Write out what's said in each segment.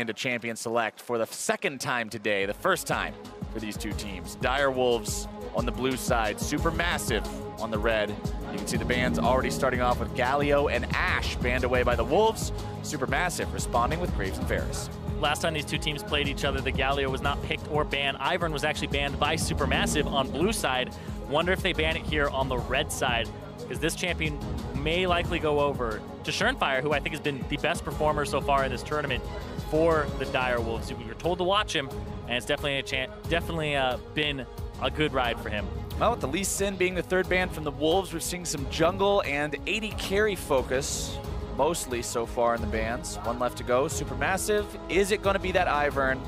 into Champion Select for the second time today, the first time for these two teams. Dire Wolves on the blue side, SuperMassive on the red. You can see the bans already starting off with Galio and Ash banned away by the Wolves. SuperMassive responding with Graves and Ferris. Last time these two teams played each other, the Galio was not picked or banned. Ivern was actually banned by SuperMassive on blue side. Wonder if they ban it here on the red side, because this champion may likely go over to Schernfire, who I think has been the best performer so far in this tournament for the Dire Wolves. We were told to watch him, and it's definitely been a good ride for him. Well, with the Lee Sin being the third ban from the Wolves, we're seeing some jungle and 80 carry focus, mostly so far in the bans. One left to go. SuperMassive, is it going to be that Ivern,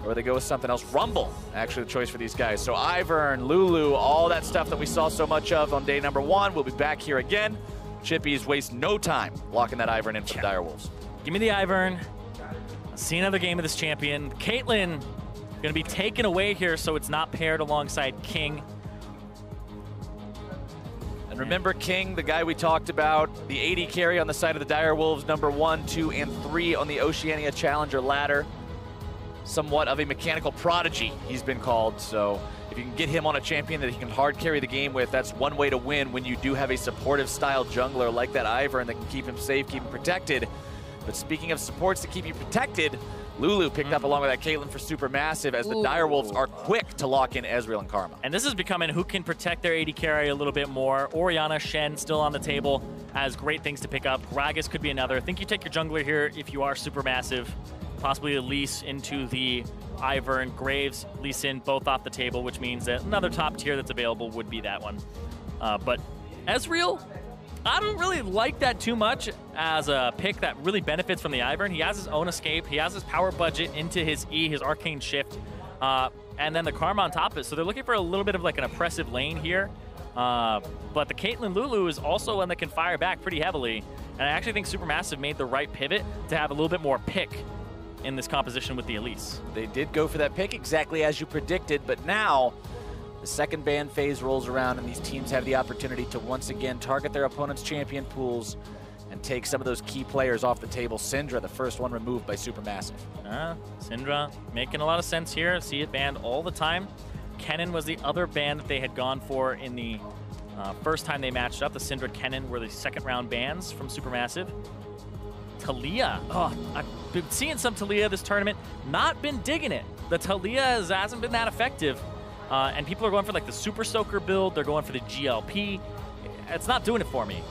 or they go with something else? Rumble, actually the choice for these guys. So Ivern, Lulu, all that stuff that we saw so much of on day number 1. We'll be back here again. Chippies waste no time locking that Ivern in for the Dire Wolves. Give me the Ivern. Let's see another game of this champion. Caitlyn going to be taken away here, so it's not paired alongside King. And remember King, the guy we talked about, the 80 carry on the side of the Dire Wolves, number 1, 2, and 3 on the Oceania Challenger ladder. Somewhat of a mechanical prodigy, he's been called. So if you can get him on a champion that he can hard carry the game with, that's one way to win when you do have a supportive style jungler like that Ivern that can keep him safe, keep him protected. But speaking of supports to keep you protected, Lulu picked up along with that Caitlyn for SuperMassive as the Dire Wolves are quick to lock in Ezreal and Karma. And this is becoming who can protect their AD carry a little bit more. Orianna, Shen still on the table as great things to pick up. Gragas could be another. I think you take your jungler here if you are SuperMassive. Possibly Elise into the Ivern, Graves, Lee Sin, both off the table, which means that another top tier that's available would be that one. But Ezreal, I don't really like that too much as a pick that really benefits from the Ivern. He has his own escape. He has his power budget into his E, his Arcane Shift, and then the Karma on top of it. So they're looking for a little bit of like an oppressive lane here. But the Caitlyn Lulu is also one that can fire back pretty heavily. And I actually think SuperMassive made the right pivot to have a little bit more pick in this composition with the Elise. They did go for that pick exactly as you predicted, but now the second ban phase rolls around and these teams have the opportunity to once again target their opponent's champion pools and take some of those key players off the table. Syndra, the first one removed by SuperMassive. Syndra making a lot of sense here. See it banned all the time. Kennen was the other ban that they had gone for in the first time they matched up. The Syndra Kennen were the second round bans from SuperMassive. Taliyah. Oh, I've been seeing some Taliyah this tournament. Not been digging it. The Taliyah hasn't been that effective. And people are going for like the Super Soaker build. They're going for the GLP. It's not doing it for me.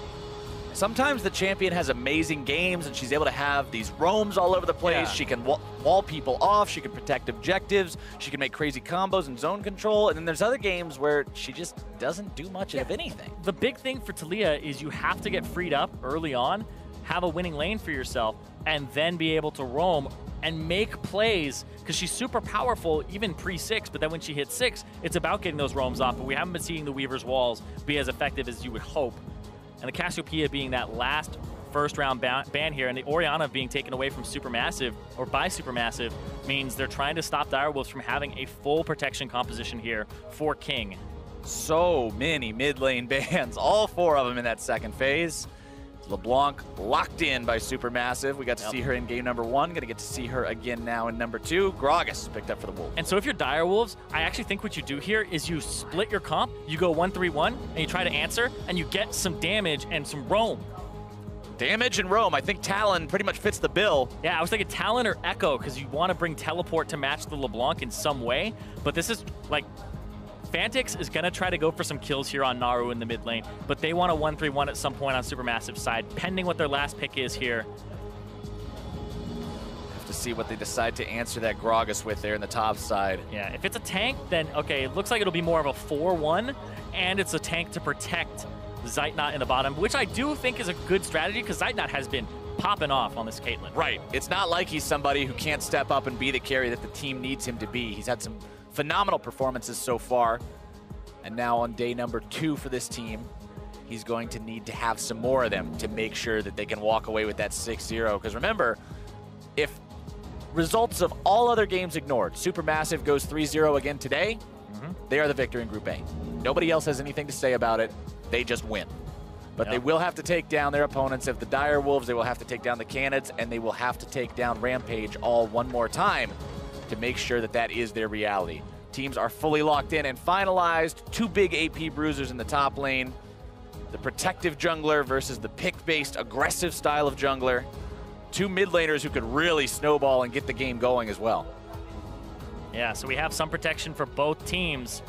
Sometimes the champion has amazing games and she's able to have these roams all over the place. Yeah. She can wall people off. She can protect objectives. She can make crazy combos and zone control. And then there's other games where she just doesn't do much of anything. The big thing for Taliyah is you have to get freed up early on, have a winning lane for yourself, and then be able to roam and make plays, because she's super powerful even pre-6, but then when she hits 6, it's about getting those roams off, but we haven't been seeing the Weaver's Walls be as effective as you would hope. And the Cassiopeia being that last first round ban here, and the Orianna being taken away from SuperMassive, or by SuperMassive, means they're trying to stop Dire Wolves from having a full protection composition here for King. So many mid lane bans, all 4 of them in that second phase. LeBlanc locked in by SuperMassive. We got to see her in game number 1. Going to get to see her again now in number 2. Gragas picked up for the Wolves. And so if you're Dire Wolves, I actually think what you do here is you split your comp. You go 1-3-1, and you try to answer, and you get some damage and some roam. Damage and roam. I think Talon pretty much fits the bill. Yeah, I was thinking Talon or Echo, because you want to bring Teleport to match the LeBlanc in some way. But this is like... Fantix is going to try to go for some kills here on Naru in the mid lane, but they want a 1-3-1 at some point on SuperMassive side, pending what their last pick is here. Have to see what they decide to answer that Gragas with there in the top side. Yeah, if it's a tank, then okay, it looks like it'll be more of a 4-1, and it's a tank to protect Zeitnot in the bottom, which I do think is a good strategy, because Zeitnot has been popping off on this Caitlyn. Right. It's not like he's somebody who can't step up and be the carry that the team needs him to be. He's had some phenomenal performances so far. And now on day number 2 for this team, he's going to need to have some more of them to make sure that they can walk away with that 6-0. Because remember, if results of all other games ignored, SuperMassive goes 3-0 again today, they are the victor in Group A. Nobody else has anything to say about it. They just win. But they will have to take down their opponents. If the Dire Wolves, they will have to take down the Canids, and they will have to take down Rampage all one more time to make sure that that is their reality. Teams are fully locked in and finalized. 2 big AP bruisers in the top lane. The protective jungler versus the pick-based aggressive style of jungler. 2 mid laners who could really snowball and get the game going as well. Yeah, so we have some protection for both teams.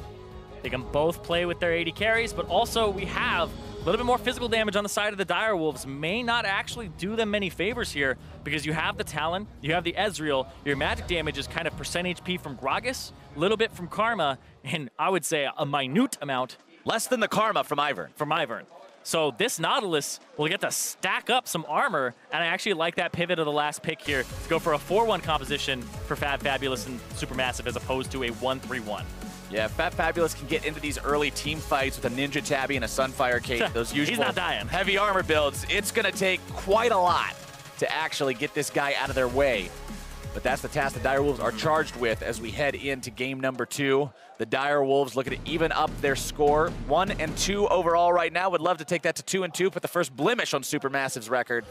They can both play with their AD carries, but also we have a little bit more physical damage on the side of the Dire Wolves. May not actually do them many favors here because you have the Talon, you have the Ezreal, your magic damage is kind of percent HP from Gragas, a little bit from Karma, and I would say a minute amount. Less than the Karma from Ivern. So this Nautilus will get to stack up some armor, and I actually like that pivot of the last pick here to go for a 4-1 composition for Fabulous and Supermassive as opposed to a 1-3-1. Yeah, Fabulous can get into these early team fights with a Ninja Tabby and a Sunfire Cape. Those usual He's not dying. Heavy armor builds. It's going to take quite a lot to actually get this guy out of their way. But that's the task the Dire Wolves are charged with as we head into game number 2. The Dire Wolves looking to even up their score. 1-2 overall right now. Would love to take that to 2-2, put the first blemish on Supermassive's record.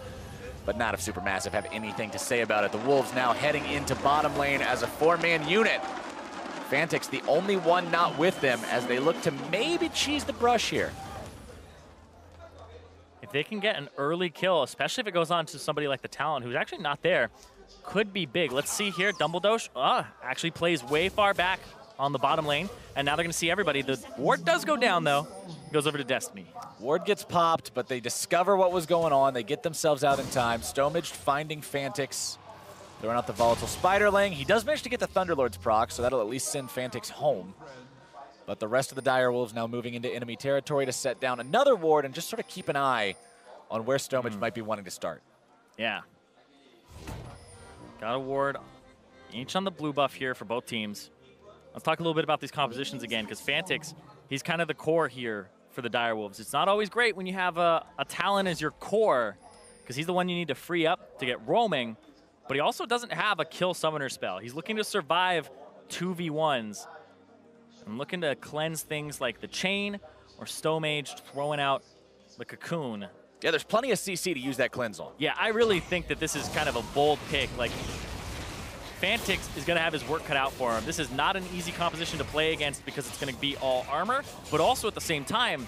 But not if Supermassive have anything to say about it. The Wolves now heading into bottom lane as a 4-man unit. Fantix the only one not with them as they look to maybe cheese the brush here. If they can get an early kill, especially if it goes on to somebody like the Talon, who's actually not there, could be big. Let's see here. Dumbledosh actually plays way far back on the bottom lane, and now they're going to see everybody. The ward does go down, though. Goes over to Destiny. Ward gets popped, but they discover what was going on. They get themselves out in time. Stomaged finding Fantix. Throwing out the volatile Spiderling. He does manage to get the Thunderlord's proc, so that'll at least send Fantix home. But the rest of the Dire Wolves now moving into enemy territory to set down another ward and just sort of keep an eye on where Stomaged might be wanting to start. Yeah. Got a ward each on the blue buff here for both teams. Let's talk a little bit about these compositions again, because Fantix, he's kind of the core here for the Dire Wolves. It's not always great when you have a Talon as your core, because he's the one you need to free up to get roaming. But he also doesn't have a kill summoner spell. He's looking to survive 2v1s. I'm looking to cleanse things like the chain or Stomage throwing out the cocoon. Yeah, there's plenty of CC to use that cleanse on. Yeah, I really think that this is kind of a bold pick. Like, Fantix is going to have his work cut out for him. This is not an easy composition to play against because it's going to be all armor, but also at the same time,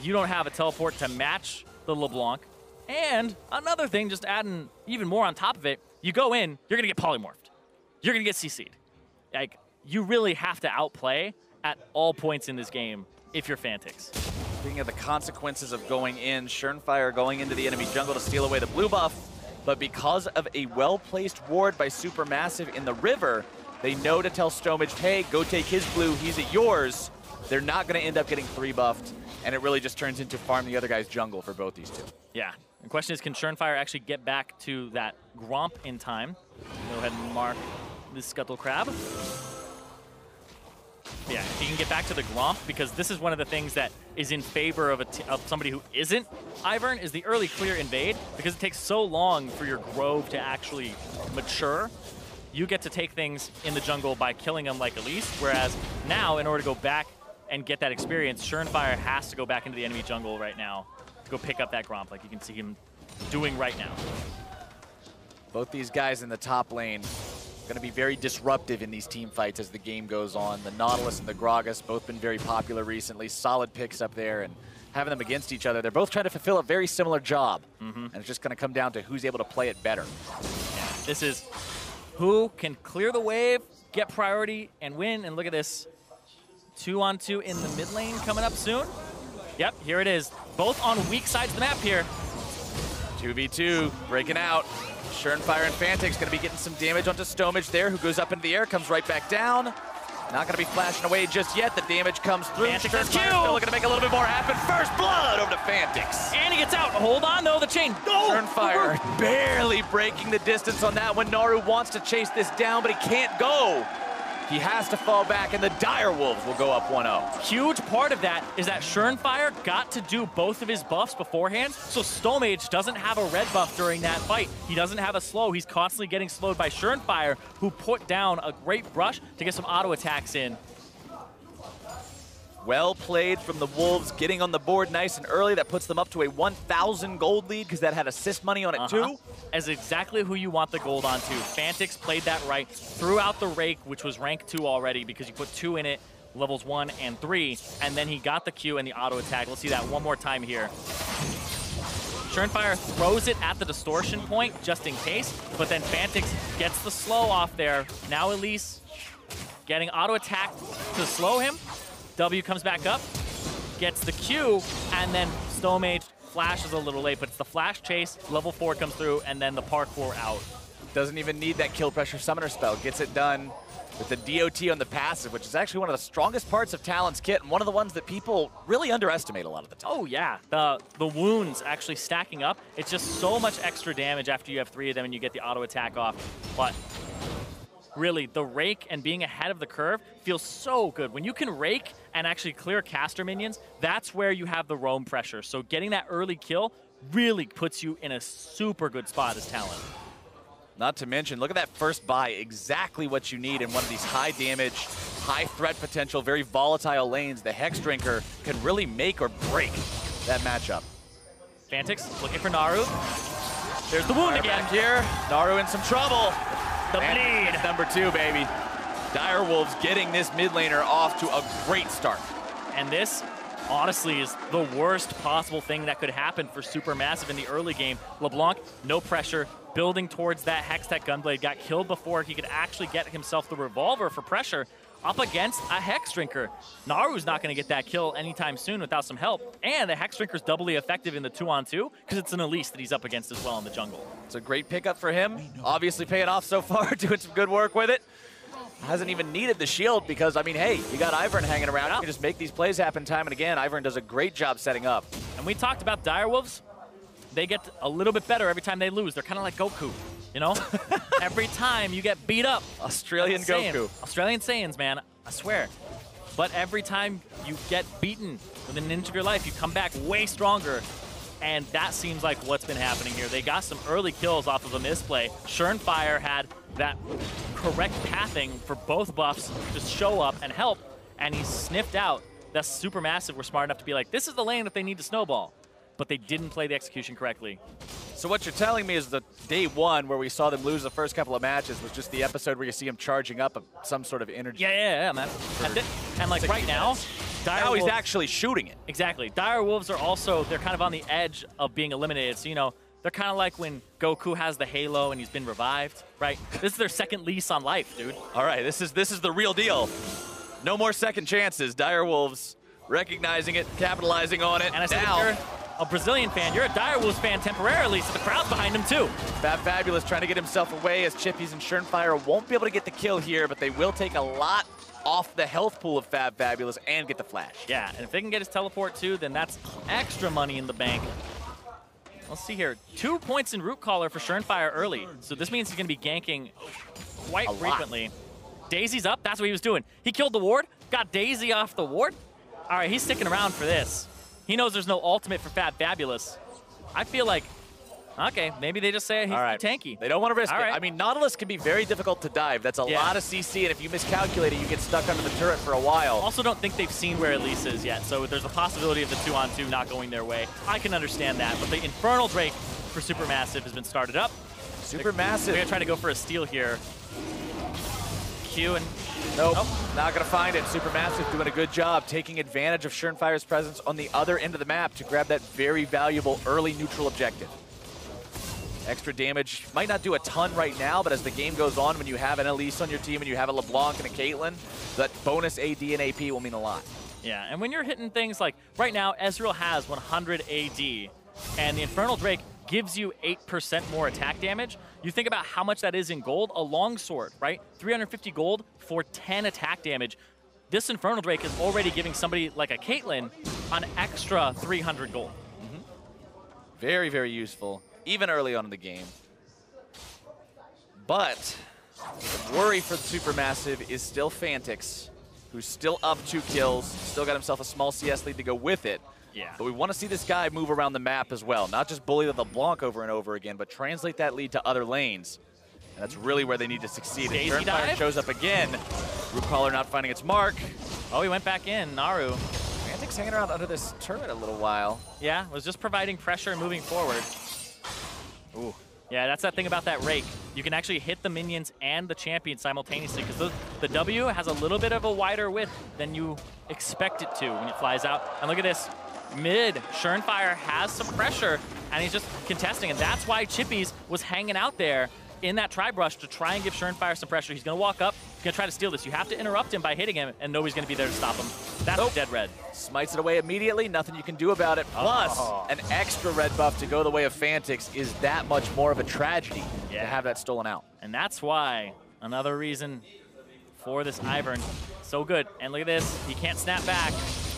you don't have a teleport to match the LeBlanc. And another thing, just adding even more on top of it, you go in, you're going to get polymorphed. You're going to get CC'd. Like, you really have to outplay at all points in this game if you're Fantix. Speaking of the consequences of going in, Schernfire going into the enemy jungle to steal away the blue buff, but because of a well-placed ward by Supermassive in the river, they know to tell Stomaged, hey, go take his blue, he's at yours. They're not going to end up getting 3-buffed, and it really just turns into farm the other guy's jungle for both these two. Yeah. The question is, can Schernfire actually get back to that Gromp in time? Go ahead and mark this Scuttle Crab. Yeah, if he can get back to the Gromp, because this is one of the things that is in favor of, somebody who isn't Ivern, is the early clear invade, because it takes so long for your Grove to actually mature. You get to take things in the jungle by killing them like Elise, whereas now, in order to go back and get that experience, Schernfire has to go back into the enemy jungle right now to go pick up that Gromp, like you can see him doing right now. Both these guys in the top lane going to be very disruptive in these team fights as the game goes on. The Nautilus and the Gragas both been very popular recently. Solid picks up there, and having them against each other, they're both trying to fulfill a very similar job. And it's just going to come down to who's able to play it better. Yeah, this is who can clear the wave, get priority, and win. And look at this. 2-on-2 in the mid lane coming up soon. Yep, here it is. Both on weak sides of the map here. 2v2 breaking out. Schernfire and Fantix going to be getting some damage onto Stomage there, who goes up into the air, comes right back down. Not going to be flashing away just yet. The damage comes through. Fantix still looking to make a little bit more happen. First blood over to Fantix. And he gets out. Hold on, though, the chain. No! Schernfire barely breaking the distance on that one. Naru wants to chase this down, but he can't go. He has to fall back, and the Dire Wolves will go up 1-0. Huge part of that is that Schernfire got to do both of his buffs beforehand, so Stomage doesn't have a red buff during that fight. He doesn't have a slow. He's constantly getting slowed by Schernfire, who put down a great brush to get some auto attacks in. Well played from the Wolves, getting on the board nice and early. That puts them up to a 1,000 gold lead because that had assist money on it too. As exactly who you want the gold onto. Fantix played that right, threw out the Rake, which was rank 2 already because you put 2 in it, levels 1 and 3, and then he got the Q and the auto attack. Let's see that one more time here. Surenfire throws it at the distortion point just in case, but then Fantix gets the slow off there. Now Elise getting auto attack to slow him. W comes back up, gets the Q, and then Stomage flashes a little late, but it's the flash chase, level 4 comes through, and then the parkour out. Doesn't even need that kill pressure summoner spell. Gets it done with the DOT on the passive, which is actually one of the strongest parts of Talon's kit, and one of the ones that people really underestimate a lot of the time. Oh yeah, the wounds actually stacking up. It's just so much extra damage after you have 3 of them and you get the auto attack off. But really, the Rake and being ahead of the curve feels so good. When you can Rake and actually clear caster minions, that's where you have the roam pressure. So getting that early kill really puts you in a super good spot as Talon. Not to mention, look at that first buy, exactly what you need in one of these high damage, high threat potential, very volatile lanes. The Hex Drinker can really make or break that matchup. Fantix looking for Naru. There's the wound again. Back here, Naru in some trouble. The bleed. Number 2, baby. Direwolves getting this mid laner off to a great start. And this, honestly, is the worst possible thing that could happen for SuperMassive in the early game. LeBlanc, no pressure, building towards that Hextech Gunblade, got killed before he could actually get himself the revolver for pressure up against a Hex Drinker. Naru's not going to get that kill anytime soon without some help. And the Hex Drinker's doubly effective in the 2-on-2 because it's an Elise that he's up against as well in the jungle. It's a great pickup for him. Obviously paying off so far, doing some good work with it. Hasn't even needed the shield because, I mean, hey, you got Ivern hanging around. You can just make these plays happen time and again. Ivern does a great job setting up. And we talked about Direwolves. They get a little bit better every time they lose. They're kind of like Goku, you know? Every time you get beat up. Australian Goku. Australian Saiyans, man, I swear. But every time you get beaten within an inch of your life, you come back way stronger. And that seems like what's been happening here. They got some early kills off of a misplay. Surenfire had that correct pathing for both buffs to show up and help, and he sniffed out. The SuperMassive were smart enough to be like, this is the lane that they need to snowball. But they didn't play the execution correctly. So what you're telling me is that day 1, where we saw them lose the first couple of matches, was just the episode where you see him charging up some sort of energy. Yeah, man. And like right now, now he's actually shooting it. Exactly. Direwolves are also, they're kind of on the edge of being eliminated. So, you know, they're kind of like when Goku has the halo and he's been revived, right? This is their second lease on life, dude. All right, this is the real deal. No more second chances. Direwolves recognizing it, capitalizing on it. And I said, if you're a Brazilian fan, you're a Direwolves fan temporarily, so the crowd's behind him too. Fabulous trying to get himself away as Chippies and Surenfire won't be able to get the kill here, but they will take a lot off the health pool of Fabulous and get the flash. Yeah, and if they can get his teleport too, then that's extra money in the bank. Let's see here. 2 points in Root Caller for Surenfire early, so this means he's going to be ganking quite frequently. Daisy's up. That's what he was doing. He killed the ward, got Daisy off the ward. All right, he's sticking around for this. He knows there's no ultimate for Fabulous. I feel like, okay, maybe they just say he's too tanky. They don't want to risk it. I mean, Nautilus can be very difficult to dive. That's a lot of CC, and if you miscalculate it, you get stuck under the turret for a while. Also don't think they've seen where Elise is yet, so there's a possibility of the 2-on-2 not going their way. I can understand that, but the Infernal Drake for SuperMassive has been started up. SuperMassive. We're going to try to go for a steal here. Q and... Nope, not going to find it. SuperMassive doing a good job taking advantage of Surenfire's presence on the other end of the map to grab that very valuable early neutral objective. Extra damage might not do a ton right now, but as the game goes on, when you have an Elise on your team and you have a LeBlanc and a Caitlyn, that bonus AD and AP will mean a lot. Yeah, and when you're hitting things like, right now, Ezreal has 100 AD, and the Infernal Drake gives you 8% more attack damage. You think about how much that is in gold, a longsword, right? 350 gold for 10 attack damage. This Infernal Drake is already giving somebody like a Caitlyn an extra 300 gold. Very, very useful, even early on in the game. But the worry for the SuperMassive is still Fantix, who's still up 2 kills, still got himself a small CS lead to go with it. Yeah. But we want to see this guy move around the map as well. Not just bully the LeBlanc over and over again, but translate that lead to other lanes. And that's really where they need to succeed. Daisy If Turnfire dive? shows up again, Root Caller not finding its mark. Oh, he went back in, Naru. Fnatic's hanging around under this turret a little while. Yeah, was just providing pressure and moving forward. Ooh. Yeah, that's that thing about that rake. You can actually hit the minions and the champion simultaneously because the W has a little bit of a wider width than you expect it to when it flies out. And look at this. Mid, Schernfire has some pressure, and he's just contesting. And that's why Chippies was hanging out there in that tri-brush to try and give Schernfire some pressure. He's going to walk up. He's going to try to steal this. You have to interrupt him by hitting him, and nobody's going to be there to stop him. That's dead red. Smites it away immediately. Nothing you can do about it. Plus, an extra red buff to go the way of Fantix is that much more of a tragedy to have that stolen out. And that's why another reason for this Ivern. So good. And look at this. He can't snap back.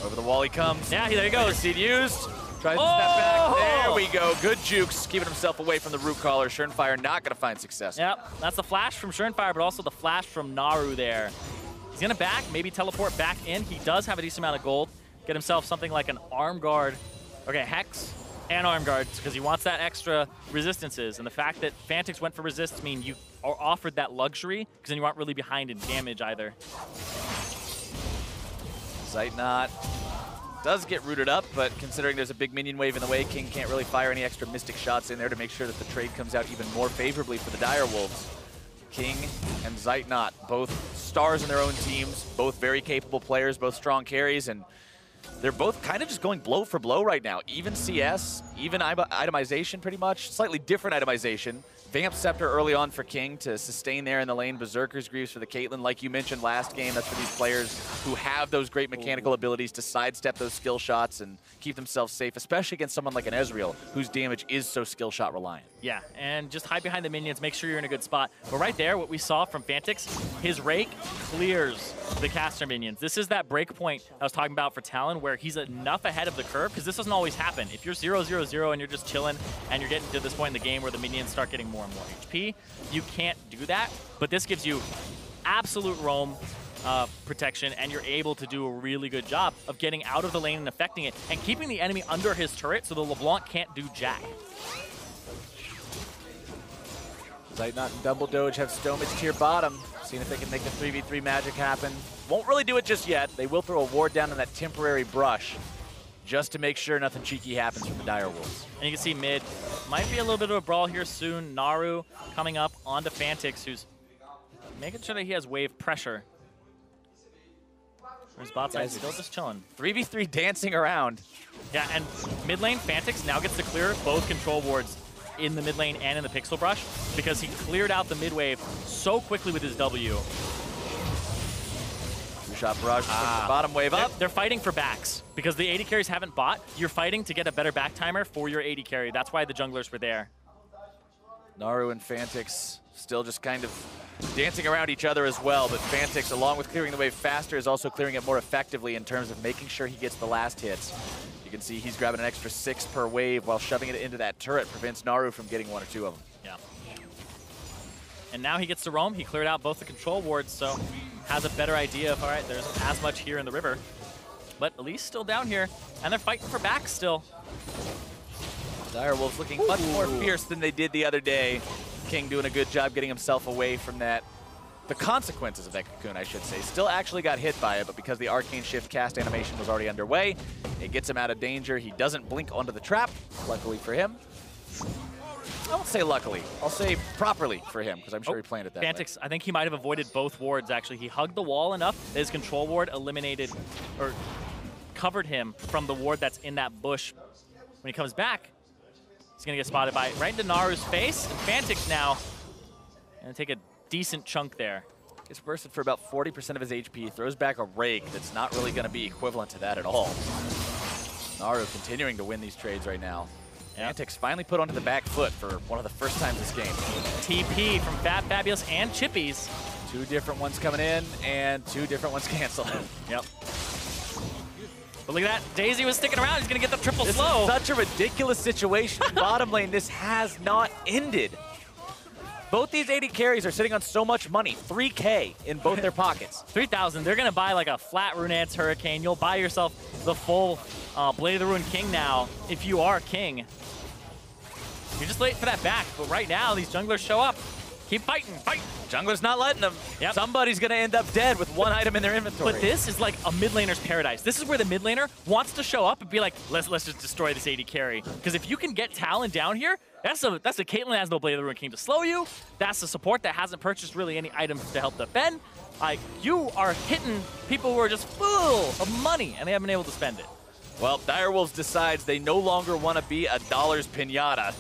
Over the wall he comes. Yeah, there he goes. Seed used. Tries to snap back. There we go. Good jukes. Keeping himself away from the Root Caller. Schernfire not going to find success. Yep. That's the flash from Schernfire, but also the flash from Naru there. He's going to back, maybe teleport back in. He does have a decent amount of gold. Get himself something like an arm guard. Okay, Hex and arm guards, because he wants that extra resistances. And the fact that Fantix went for resists mean you are offered that luxury, because then you aren't really behind in damage either. Zeitnot does get rooted up, but considering there's a big minion wave in the way, King can't really fire any extra Mystic shots in there to make sure that the trade comes out even more favorably for the Direwolves. King and Zeitnot, both stars in their own teams, both very capable players, both strong carries, and they're both kind of just going blow for blow right now. Even CS, even itemization pretty much, slightly different itemization. Vamp Scepter early on for King to sustain there in the lane. Berserker's Greaves for the Caitlyn. Like you mentioned last game, that's for these players who have those great mechanical abilities to sidestep those skill shots and keep themselves safe, especially against someone like an Ezreal, whose damage is so skill shot reliant. Yeah, and just hide behind the minions, make sure you're in a good spot. But right there, what we saw from Fantix, his rake clears the caster minions. This is that break point I was talking about for Talon, where he's enough ahead of the curve, because this doesn't always happen. If you're 0-0-0 and you're just chilling, and you're getting to this point in the game where the minions start getting more and more HP, you can't do that. But this gives you absolute roam protection, and you're able to do a really good job of getting out of the lane and affecting it, and keeping the enemy under his turret so the LeBlanc can't do jack. Zeitnot and Double Doge have Stomach tier bottom, seeing if they can make the 3v3 magic happen. Won't really do it just yet. They will throw a ward down on that temporary brush just to make sure nothing cheeky happens from the Direwolves. And you can see mid, might be a little bit of a brawl here soon. Naru coming up onto Fantix, who's making sure that he has wave pressure. His bot side still just chilling. 3v3 dancing around. Yeah, and mid lane, Fantix now gets to clear both control wards in the mid lane and in the pixel brush, because he cleared out the mid wave so quickly with his W. Two-shot barrage from the bottom wave up. They're fighting for backs, because the AD carries haven't bought. You're fighting to get a better back timer for your AD carry. That's why the junglers were there. Naru and Fantix still just kind of dancing around each other as well, but Fantix, along with clearing the wave faster, is also clearing it more effectively in terms of making sure he gets the last hits. You can see he's grabbing an extra 6 per wave while shoving it into that turret, prevents Naru from getting 1 or 2 of them. Yeah. And now he gets to roam. He cleared out both the control wards, so has a better idea of, all right, there's as much here in the river. But Elise still down here, and they're fighting for back still. Direwolves looking much more fierce than they did the other day. King doing a good job getting himself away from that. The consequences of that cocoon, I should say. Still actually got hit by it, but because the Arcane Shift cast animation was already underway, it gets him out of danger. He doesn't blink onto the trap, luckily for him. I won't say luckily. I'll say properly for him, because I'm sure he planned it that Fantix, I think he might have avoided both wards, actually. He hugged the wall enough that his control ward eliminated, or covered him from the ward that's in that bush. When he comes back, he's going to get spotted by right into Naru's face, and Fantix now going to take a decent chunk there. Gets bursted for about 40% of his HP, throws back a rake that's not really going to be equivalent to that at all. Naru continuing to win these trades right now. Yep. Fantix finally put onto the back foot for one of the first times this game. TP from Fat Fabulous and Chippies. 2 different ones coming in and 2 different ones canceled. Yep. But look at that, Daisy was sticking around. He's going to get the triple slow. This is such a ridiculous situation. Bottom lane, this has not ended. Both these AD carries are sitting on so much money, 3K in both their pockets. 3,000, they're gonna buy like a flat Runettes Hurricane. You'll buy yourself the full Blade of the Ruined King now, if you are King. You're just late for that back, but right now, these junglers show up. Keep fighting, fight. Jungler's not letting them. Yep. Somebody's going to end up dead with one item in their inventory. But this is like a mid laner's paradise. This is where the mid laner wants to show up and be like, let's just destroy this AD carry. Because if you can get Talon down here, that's a Caitlyn has no Blade of the Ruined King to slow you. That's a support that hasn't purchased really any items to help defend. You are hitting people who are just full of money, and they haven't been able to spend it. Well, Direwolves decides they no longer want to be a dollars pinata.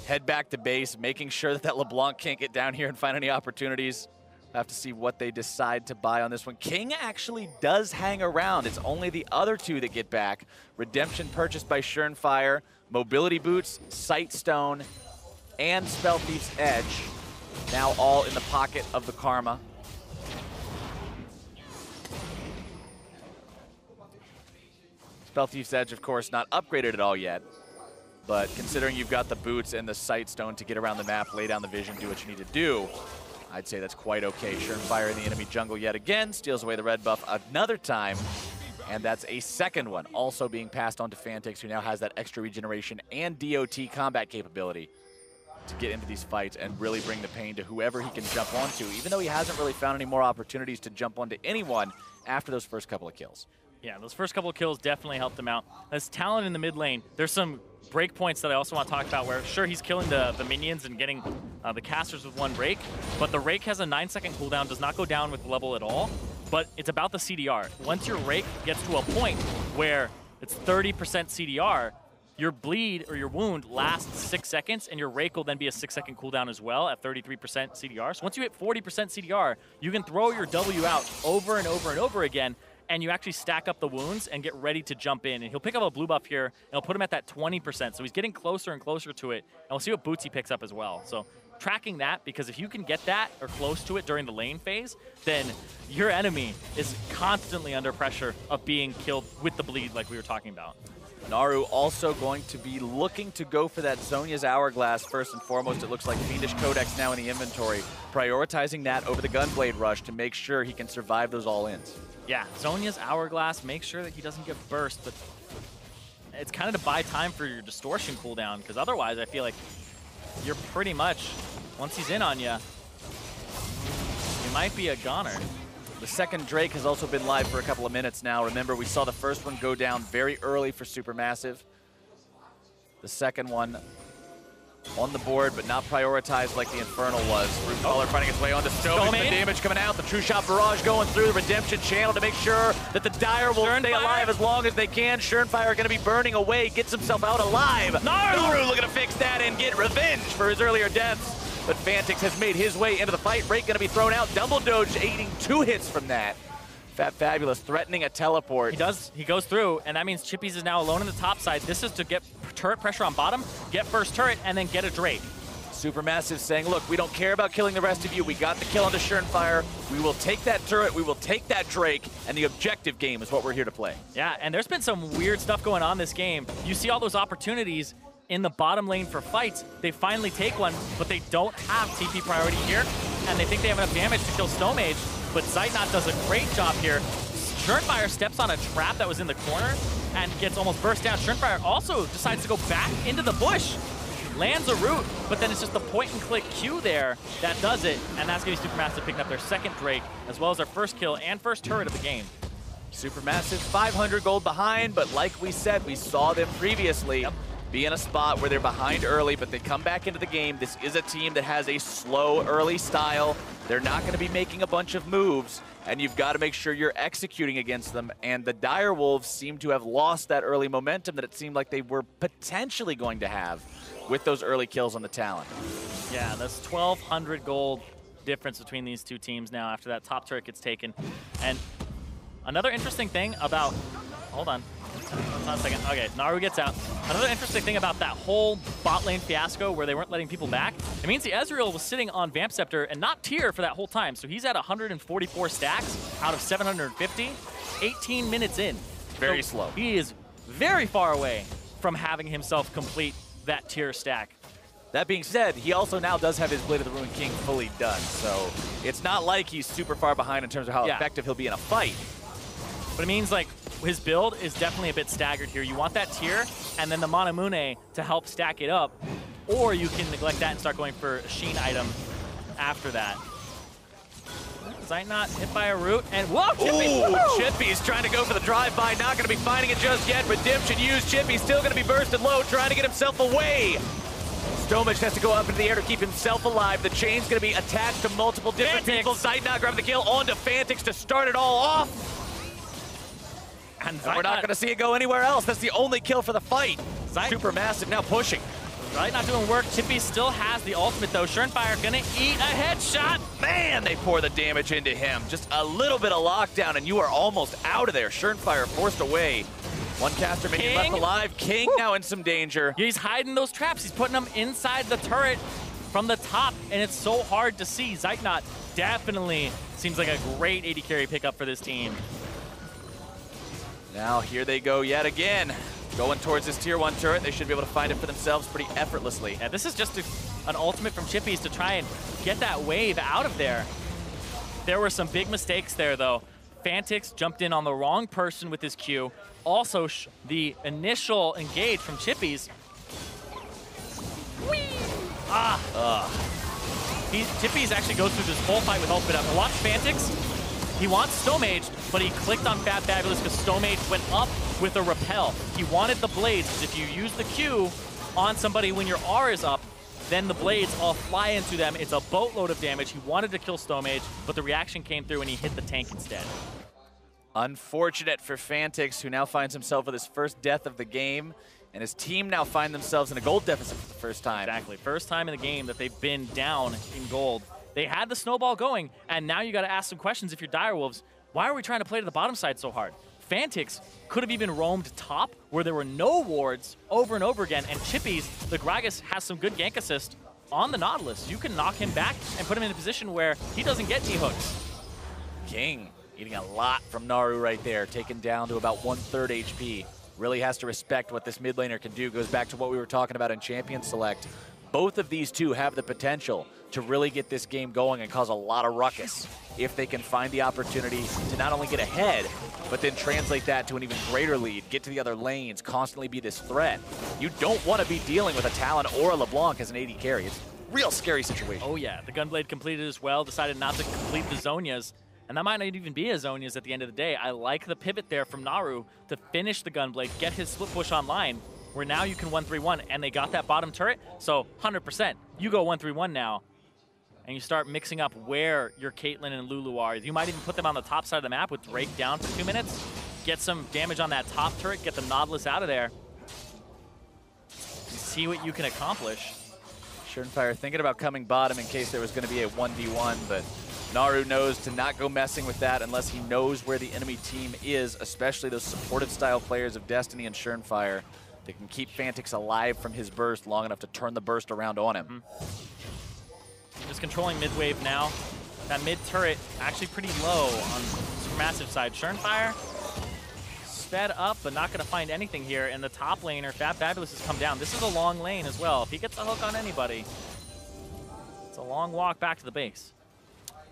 Head back to base, making sure that LeBlanc can't get down here and find any opportunities. Have to see what they decide to buy on this one. King actually does hang around. It's only the other two that get back. Redemption purchased by Surenfire, Mobility Boots, Sightstone, and Spell Thief's Edge. Now all in the pocket of the Karma. Spell Thief's Edge, of course, not upgraded at all yet. But considering you've got the boots and the Sightstone to get around the map, lay down the vision, do what you need to do, I'd say that's quite okay. Surenfire in the enemy jungle yet again, steals away the red buff another time. And that's a second one, also being passed on to Fantix, who now has that extra regeneration and DOT combat capability to get into these fights and really bring the pain to whoever he can jump onto, even though he hasn't really found any more opportunities to jump onto anyone after those first couple of kills. Yeah, those first couple of kills definitely helped him out. As Talon in the mid lane, there's some breakpoints that I also want to talk about where, sure, he's killing the minions and getting the casters with one rake, but the rake has a 9-second cooldown, does not go down with level at all, but it's about the CDR. Once your rake gets to a point where it's 30% CDR, your bleed or your wound lasts 6 seconds, and your rake will then be a 6-second cooldown as well at 33% CDR. So once you hit 40% CDR, you can throw your W out over and over and over again, and you actually stack up the wounds and get ready to jump in. And he'll pick up a blue buff here, and he'll put him at that 20%. So he's getting closer and closer to it. And we'll see what boots he picks up as well. So tracking that, because if you can get that or close to it during the lane phase, then your enemy is constantly under pressure of being killed with the bleed like we were talking about. Naru also going to be looking to go for that Zhonya's Hourglass first and foremost. It looks like Fiendish Codex now in the inventory, prioritizing that over the Gunblade Rush to make sure he can survive those all-ins. Yeah, Zhonya's Hourglass, make sure that he doesn't get burst, but it's kind of to buy time for your distortion cooldown, because otherwise I feel like you're pretty much, once he's in on you, you might be a goner. The second Drake has also been live for a couple of minutes now. Remember, we saw the first one go down very early for SuperMassive. The second one on the board, but not prioritized like the Infernal was. Rootcaller finding its way onto Stone. The damage coming out. The True Shot Barrage going through the Redemption channel to make sure that the Dire will stay alive as long as they can. Surenfire going to be burning away. Gets himself out alive. Naru looking to fix that and get revenge for his earlier deaths. But Fantix has made his way into the fight. Rake going to be thrown out. Double Doge aiding 2 hits from that. Fat Fabulous threatening a teleport. He does. He goes through, and that means Chippies is now alone in the top side. This is to get turret pressure on bottom, get first turret, and then get a Drake. SuperMassive saying, look, we don't care about killing the rest of you. We got the kill on the Surenfire. We will take that turret. We will take that Drake. And the objective game is what we're here to play. Yeah, and there's been some weird stuff going on this game. You see all those opportunities in the bottom lane for fights. They finally take one, but they don't have TP priority here, and they think they have enough damage to kill Snowmage, but Zeitnot does a great job here. Surenfire steps on a trap that was in the corner and gets almost burst down. Surenfire also decides to go back into the bush, lands a root, but then it's just the point-and-click Q there that does it, and that's going to be SuperMassive picking up their second Drake, as well as their first kill and first turret of the game. SuperMassive 500 gold behind, but like we said, we saw them previously. Yep. Be in a spot where they're behind early, but they come back into the game. This is a team that has a slow early style. They're not going to be making a bunch of moves, and you've got to make sure you're executing against them. And the Direwolves seem to have lost that early momentum that it seemed like they were potentially going to have with those early kills on the Talon. Yeah, that's 1,200 gold difference between these two teams now after that top turret gets taken. And another interesting thing about, hold on a second. Okay, Naru gets out. Another interesting thing about that whole bot lane fiasco where they weren't letting people back, it means the Ezreal was sitting on Vamp Scepter and not tier for that whole time. So he's at 144 stacks out of 750, 18 minutes in. Very slow. He is very far away from having himself complete that tier stack. That being said, he also now does have his Blade of the Ruined King fully done. So it's not like he's super far behind in terms of how effective he'll be in a fight. But it means like his build is definitely a bit staggered here. You want that tier and then the Manamune to help stack it up, or you can neglect that and start going for a Sheen item after that. Zitnot hit by a root, and whoa, Chippy! Ooh, Chippy's trying to go for the drive-by, not going to be finding it just yet. Redemption used, Chippy still going to be bursted low, trying to get himself away. Stomach has to go up into the air to keep himself alive. The chain's going to be attached to multiple different people. Zitnot grabbing the kill onto Fantix to start it all off. And we're not going to see it go anywhere else. That's the only kill for the fight. SuperMassive now pushing. Not doing work. Chippy still has the ultimate though. Surenfire gonna eat a headshot. Man, they pour the damage into him. Just a little bit of lockdown and you are almost out of there. Surenfire forced away. One caster minion left alive. King now in some danger. He's hiding those traps. He's putting them inside the turret from the top, and it's so hard to see. Zitnot definitely seems like a great AD carry pickup for this team. Now here they go yet again. Going towards this tier 1 turret. They should be able to find it for themselves pretty effortlessly. Yeah, this is just an ultimate from Chippy's to try and get that wave out of there. There were some big mistakes there, though. Fantix jumped in on the wrong person with his Q. Also, the initial engage from Chippy's. Chippy's actually goes through this whole fight with ultimate up. Watch Fantix. He wants Stomage, but he clicked on Fat Fabulous because Stomage went up with a repel. He wanted the blades, because if you use the Q on somebody when your R is up, then the blades all fly into them. It's a boatload of damage. He wanted to kill Stomage, but the reaction came through and he hit the tank instead. Unfortunate for Fantix, who now finds himself with his first death of the game, and his team now find themselves in a gold deficit for the first time. Exactly. First time in the game that they've been down in gold. They had the snowball going, and now you got to ask some questions if you're Direwolves. Why are we trying to play to the bottom side so hard? Fantix could have even roamed top where there were no wards over and over again, and Chippy's, the Gragas, has some good gank assist on the Nautilus. You can knock him back and put him in a position where he doesn't get D-hooks. King eating a lot from Naru right there, taken down to about 1/3 HP. Really has to respect what this mid laner can do. Goes back to what we were talking about in Champion Select. Both of these two have the potential to really get this game going and cause a lot of ruckus if they can find the opportunity to not only get ahead, but then translate that to an even greater lead, get to the other lanes, constantly be this threat. You don't want to be dealing with a Talon or a LeBlanc as an AD carry. It's a real scary situation. Oh yeah, the Gunblade completed as well, decided not to complete the Zhonya's, and that might not even be a Zhonya's at the end of the day. I like the pivot there from Naru to finish the Gunblade, get his split push online, where now you can 1-3-1, and they got that bottom turret, so 100%. You go 1-3-1 now, and you start mixing up where your Caitlyn and Lulu are. You might even put them on the top side of the map with Drake down for 2 minutes, get some damage on that top turret, get the Nautilus out of there, and see what you can accomplish. Surenfire thinking about coming bottom in case there was going to be a 1v1, but Naru knows to not go messing with that unless he knows where the enemy team is, especially those supportive style players of Destiny and Surenfire. They can keep Fantix alive from his burst long enough to turn the burst around on him. Just controlling mid wave now. That mid turret actually pretty low on SuperMassive side. Surenfire sped up, but not going to find anything here. And the top laner, Fat Fabulous, has come down. This is a long lane as well. If he gets a hook on anybody, it's a long walk back to the base.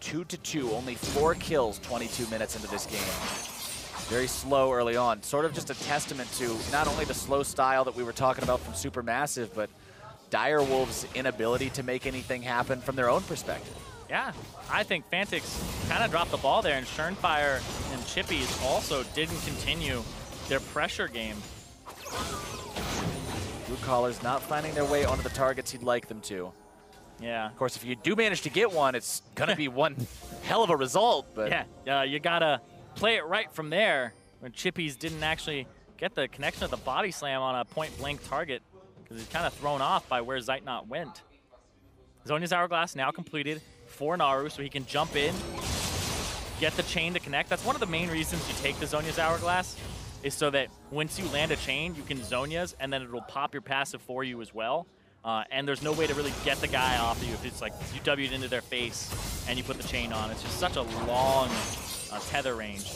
2-2, only 4 kills 22 minutes into this game. Very slow early on. Sort of just a testament to not only the slow style that we were talking about from SuperMassive, but Direwolves' inability to make anything happen from their own perspective. Yeah, I think Fantix kind of dropped the ball there, and Surenfire and Chippy's also didn't continue their pressure game. Blue Collars not finding their way onto the targets he'd like them to. Yeah. Of course, if you do manage to get one, it's going to be one hell of a result. But yeah, you got to play it right from there, when Chippy's didn't actually get the connection of the body slam on a point-blank target, because he's kind of thrown off by where Zitnot went. Zhonya's Hourglass now completed for Naru, so he can jump in, get the chain to connect. That's one of the main reasons you take the Zhonya's Hourglass, is so that once you land a chain, you can Zhonya's, and then it'll pop your passive for you as well. And there's no way to really get the guy off of you if it's like you W'd into their face and you put the chain on. It's just such a long tether range.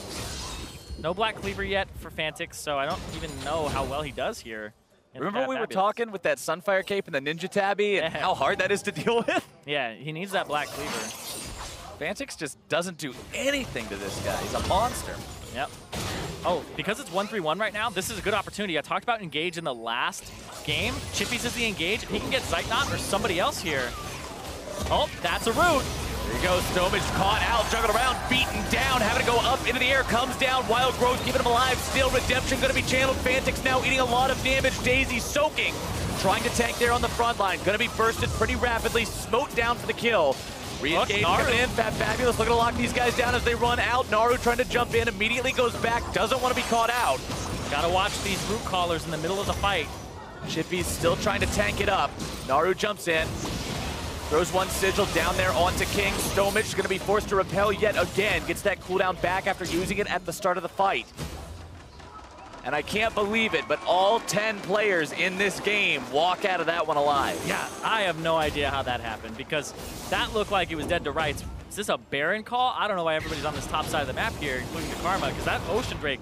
No Black Cleaver yet for Fantix, so I don't even know how well he does here. Remember we were talking with that Sunfire Cape and the Ninja Tabby and how hard that is to deal with? Yeah, he needs that Black Cleaver. Fantix just doesn't do anything to this guy. He's a monster. Yep. Oh, because it's 1-3-1 right now, this is a good opportunity. I talked about engage in the last game. Chippy's is the engage. If he can get Zitnot or somebody else here. Oh, that's a root. There you go, Stomage caught out, juggled around, beaten down, having to go up into the air, comes down, Wild Growth keeping him alive, still Redemption gonna be channeled, Fantix now eating a lot of damage, Daisy soaking, trying to tank there on the front line, gonna be bursted pretty rapidly, smote down for the kill. Re-engage coming in, Fabulous looking to lock these guys down as they run out, Naru trying to jump in, immediately goes back, doesn't want to be caught out. Gotta watch these root callers in the middle of the fight. Chippy's still trying to tank it up, Naru jumps in. Throws one sigil down there onto King. Stomage is going to be forced to repel yet again. Gets that cooldown back after using it at the start of the fight. And I can't believe it, but all 10 players in this game walk out of that one alive. Yeah, I have no idea how that happened because that looked like it was dead to rights. Is this a Baron call? I don't know why everybody's on this top side of the map here, including the Karma, because that Ocean Drake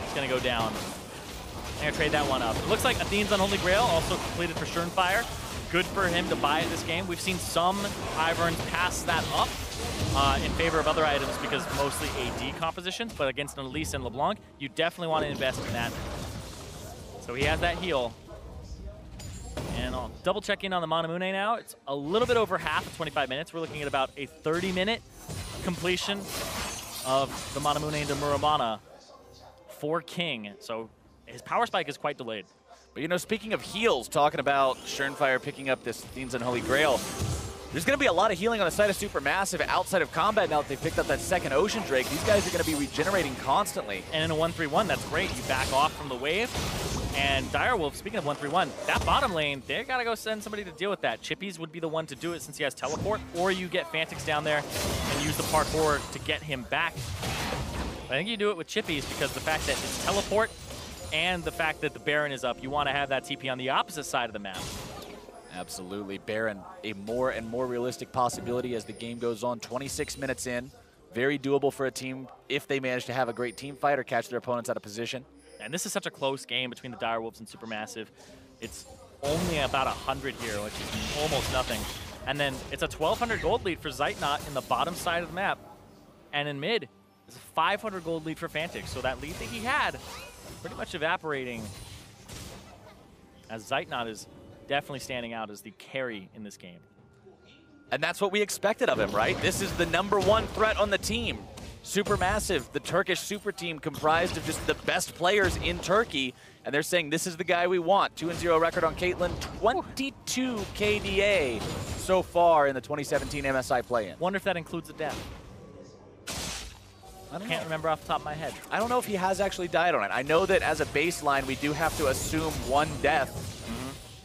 is going to go down. I'm going to trade that one up. It looks like Athene's Unholy Grail also completed for Schernfire. Good for him to buy in this game. We've seen some Iverns pass that up in favor of other items because mostly AD compositions, but against an Elise and LeBlanc, you definitely want to invest in that. So he has that heal. And I'll double check in on the Manamune now. It's a little bit over half of 25 minutes. We're looking at about a 30-minute completion of the Manamune de Muramana for King. So his power spike is quite delayed. But, you know, speaking of heals, talking about Schernfire picking up this Athene's Unholy Grail, there's going to be a lot of healing on the side of Supermassive outside of combat now that they've picked up that second Ocean Drake. These guys are going to be regenerating constantly. And in a 1-3-1, that's great. You back off from the wave. And Direwolf, speaking of 1-3-1, that bottom lane, they got to go send somebody to deal with that. Chippies would be the one to do it since he has teleport, or you get Fantix down there and use the parkour to get him back. But I think you do it with Chippies because the fact that it's teleport and the fact that the Baron is up, you want to have that TP on the opposite side of the map. Absolutely. Baron, a more and more realistic possibility as the game goes on. 26 minutes in. Very doable for a team if they manage to have a great team fight or catch their opponents out of position. And this is such a close game between the Direwolves and Supermassive. It's only about 100 here, which is almost nothing. And then it's a 1,200 gold lead for Zeitnot in the bottom side of the map. And in mid, it's a 500 gold lead for Fantix. So that lead that he had, pretty much evaporating, as Zeitnot is definitely standing out as the carry in this game. And that's what we expected of him, right? This is the #1 threat on the team. Supermassive, the Turkish super team comprised of just the best players in Turkey, and they're saying this is the guy we want. 2-0 record on Caitlyn, 22 KDA so far in the 2017 MSI play-in. Wonder if that includes a death. I can't remember off the top of my head. I don't know if he has actually died on it. I know that as a baseline, we do have to assume one death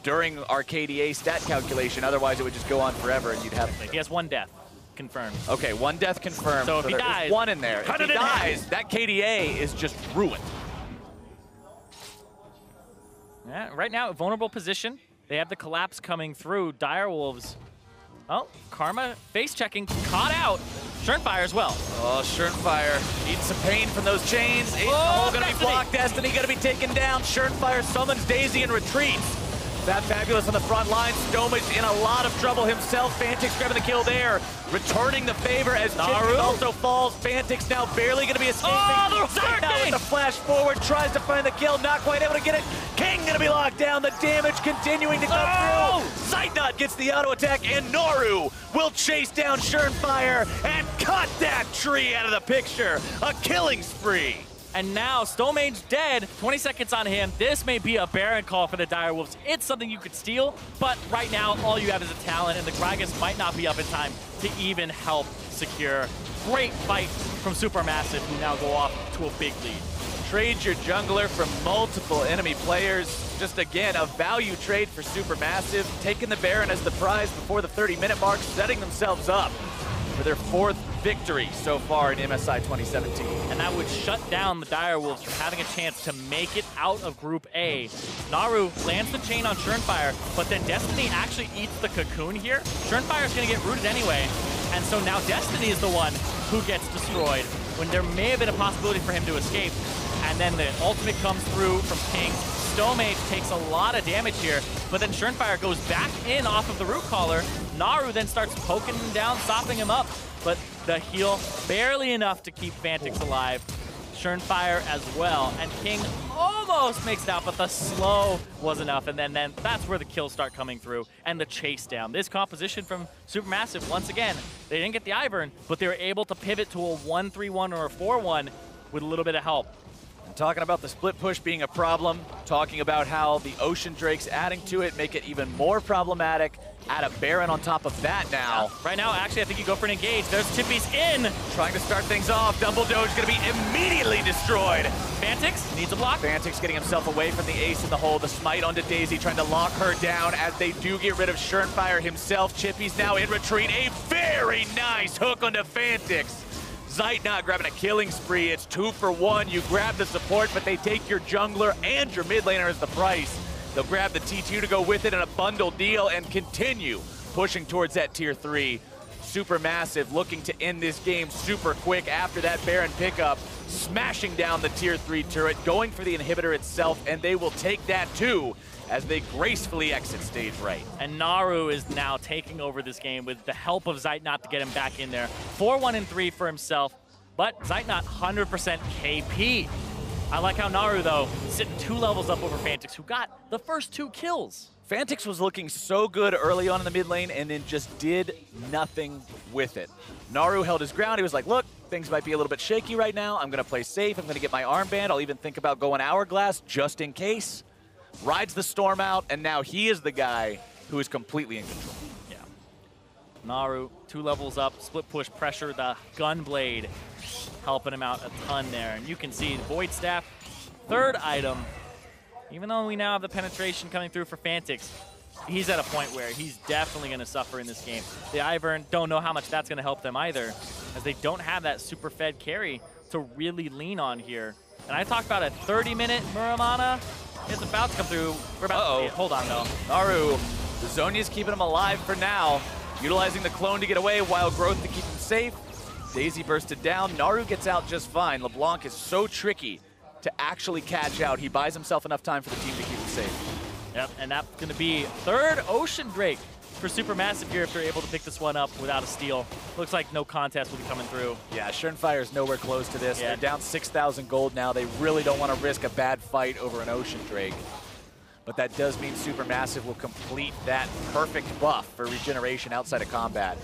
during our KDA stat calculation. Otherwise, it would just go on forever, and you'd have... He has one death confirmed. Okay, one death confirmed. So if he dies, one in there. If he dies, that KDA is just ruined. Yeah, right now, vulnerable position. They have the collapse coming through. Direwolves. Oh, Karma face checking, caught out. Schernfire as well. Oh, Schernfire eating some pain from those chains. Oh, gonna be blocked. Destiny gonna be taken down. Schernfire summons Daisy and retreats. Fabulous on the front line. Stomage in a lot of trouble himself. Fantix grabbing the kill there. Returning the favor as Chippy also falls. Fantix now barely going to be escaping. Oh, Zeitnot with the flash forward. Tries to find the kill. Not quite able to get it. King going to be locked down. The damage continuing to come through. Zeitnot gets the auto attack. And Naru will chase down Schernfire and cut that tree out of the picture. A killing spree. And now Stomage dead, 20 seconds on him. This may be a Baron call for the Direwolves. It's something you could steal, but right now all you have is a talent, and the Gragas might not be up in time to even help secure. Great fight from Supermassive, who now go off to a big lead. Trade your jungler from multiple enemy players. Just again, a value trade for Supermassive, taking the Baron as the prize before the 30-minute mark, setting themselves up for their 4th victory so far in MSI 2017. And that would shut down the Direwolves from having a chance to make it out of Group A. Naru lands the chain on Schernfire, but then Destiny actually eats the cocoon here. Schernfire's gonna get rooted anyway, and so now Destiny is the one who gets destroyed when there may have been a possibility for him to escape. And then the ultimate comes through from King. Stomage takes a lot of damage here, but then Schernfire goes back in off of the root caller. Naru then starts poking him down, sopping him up, but the heal barely enough to keep Fantix alive. Schernfire as well, and King almost almost makes it out, but the slow was enough, and then that's where the kills start coming through, and the chase down. This composition from SuperMassive, once again, they didn't get the Ivern, but they were able to pivot to a 1-3-1 or a 4-1 with a little bit of help. Talking about the split push being a problem, talking about how the Ocean Drakes adding to it make it even more problematic. Add a Baron on top of that now. Yeah. Right now, actually, I think you go for an engage. There's Chippy's in. Trying to start things off. Dumbledore's going to be immediately destroyed. Fantix needs a block. Fantix getting himself away from the ace in the hole. The smite onto Daisy, trying to lock her down as they do get rid of Schernfire himself. Chippy's now in retreat. A very nice hook onto Fantix. Zeitnot grabbing a killing spree. It's 2 for 1. You grab the support, but they take your jungler and your mid laner as the price. They'll grab the T2 to go with it in a bundle deal and continue pushing towards that tier 3. SuperMassive looking to end this game super quick after that Baron pickup, smashing down the tier 3 turret, going for the inhibitor itself, and they will take that too as they gracefully exit stage right. And Naru is now taking over this game with the help of Zeitnot to get him back in there. 4-1-3 for himself, but Zeitnot 100% KP. I like how Naru, though, sitting 2 levels up over Fantix, who got the first 2 kills. Fantix was looking so good early on in the mid lane and then just did nothing with it. Naru held his ground. He was like, look, things might be a little bit shaky right now. I'm going to play safe. I'm going to get my armband. I'll even think about going Hourglass just in case. Rides the storm out, and now he is the guy who is completely in control. Yeah. Naru, 2 levels up, split push pressure, the Gunblade helping him out a ton there. And you can see Void Staff, 3rd item. Even though we now have the penetration coming through for Fantix, he's at a point where he's definitely going to suffer in this game. The Ivern, don't know how much that's going to help them either, as they don't have that super fed carry to really lean on here. And I talked about a 30-minute Muramana. It's about to come through. We're about to see it. Hold on, though. Naru, the Zhonya's keeping him alive for now, utilizing the clone to get away, Wild Growth to keep him safe. Daisy bursted down. Naru gets out just fine. LeBlanc is so tricky to actually catch out. He buys himself enough time for the team to keep him safe. Yep, and that's going to be 3rd Ocean Drake for SuperMassive here if they're able to pick this one up without a steal. Looks like no contest will be coming through. Yeah, Schernfire is nowhere close to this. Yeah. They're down 6,000 gold now. They really don't want to risk a bad fight over an Ocean Drake. But that does mean SuperMassive will complete that perfect buff for regeneration outside of combat.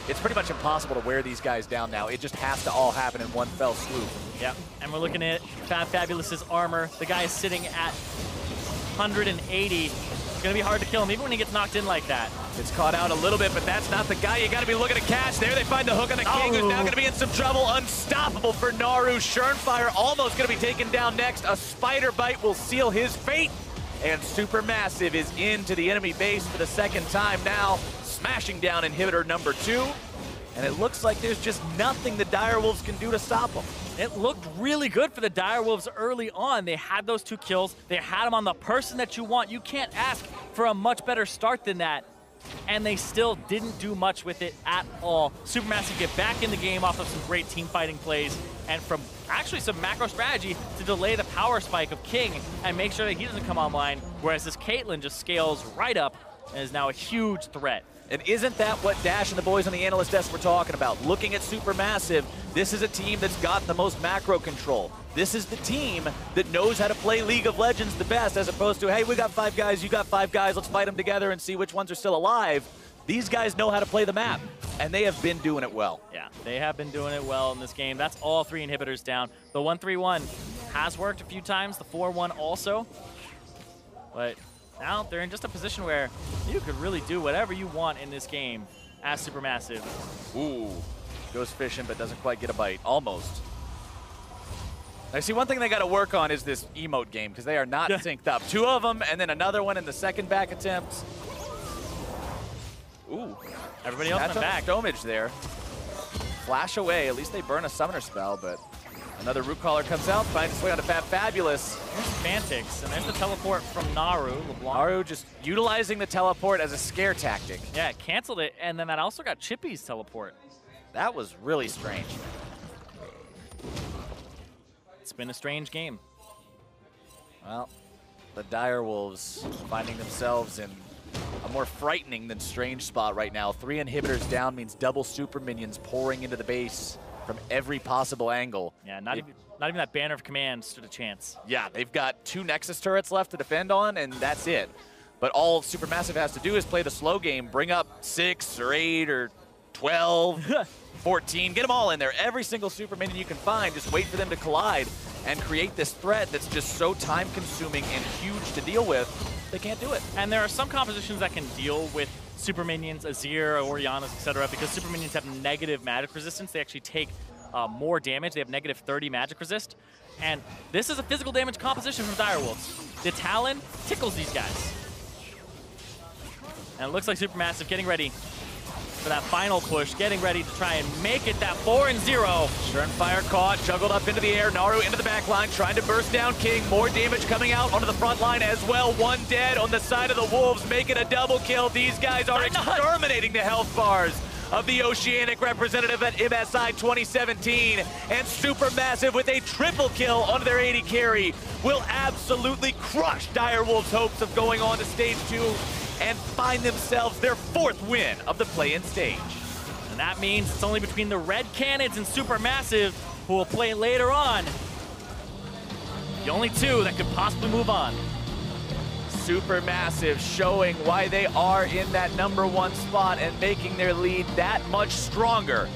It's pretty much impossible to wear these guys down now. It just has to all happen in one fell swoop. Yep, and we're looking at Fabulous's armor. The guy is sitting at 180. It's going to be hard to kill him, even when he gets knocked in like that. It's caught out a little bit, but that's not the guy you got to be looking to catch. There they find the hook on the King, who's now going to be in some trouble. Unstoppable for Naru. Schernfire almost going to be taken down next. A spider bite will seal his fate. And SuperMassive is into the enemy base for the 2nd time now, smashing down inhibitor number 2. And it looks like there's just nothing the Direwolves can do to stop them. It looked really good for the Direwolves early on. They had those 2 kills. They had them on the person that you want. You can't ask for a much better start than that. And they still didn't do much with it at all. SuperMassive get back in the game off of some great team fighting plays and from actually some macro strategy to delay the power spike of King and make sure that he doesn't come online, whereas this Caitlyn just scales right up and is now a huge threat. And isn't that what Dash and the boys on the analyst desk were talking about? Looking at SuperMassive, this is a team that's got the most macro control. This is the team that knows how to play League of Legends the best, as opposed to, hey, we got 5 guys, you got 5 guys, let's fight them together and see which ones are still alive. These guys know how to play the map, and they have been doing it well. Yeah, they have been doing it well in this game. That's all 3 inhibitors down. The 1-3-1 has worked a few times, the 4-1 also. But now they're in just a position where you could really do whatever you want in this game as SuperMassive. Ooh, goes fishing but doesn't quite get a bite, almost. I see one thing they got to work on is this emote game, because they are not synced up. 2 of them, and then another one in the 2nd back attempt. Ooh, everybody else went back. Stomage there. Flash away. At least they burn a summoner spell, but another root caller comes out, finds its way onto Fabulous. There's Fantix, and there's the teleport from Naru. Naru just utilizing the teleport as a scare tactic. Yeah, it canceled it, and then that also got Chippy's teleport. That was really strange. It's been a strange game. Well, the Direwolves finding themselves in a more frightening than strange spot right now. 3 inhibitors down means double super minions pouring into the base. from every possible angle. Yeah, not even that banner of command stood a chance. Yeah, they've got 2 Nexus turrets left to defend on, and that's it. But all SuperMassive has to do is play the slow game, bring up 6 or 8 or 12, 14, get them all in there. Every single super minion you can find, just wait for them to collide and create this threat that's just so time-consuming and huge to deal with. They can't do it. And there are some compositions that can deal with super minions, Azir, Oriannas, etc., because super minions have negative magic resistance. They actually take more damage. They have negative 30 magic resist. And this is a physical damage composition from Direwolves. The Talon tickles these guys. And it looks like SuperMassive getting ready for that final push, getting ready to try and make it that 4-0. Fire caught, juggled up into the air, Naru into the back line, trying to burst down King. More damage coming out onto the front line as well. 1 dead on the side of the Wolves, making a double kill. These guys are exterminating the health bars of the Oceanic representative at MSI 2017. And SuperMassive with a triple kill onto their AD carry will absolutely crush Direwolves' hopes of going on to stage 2 and find themselves their 4th win of the play-in stage. And that means it's only between the Red Cannons and SuperMassive, who will play later on. The only 2 that could possibly move on. SuperMassive showing why they are in that #1 spot and making their lead that much stronger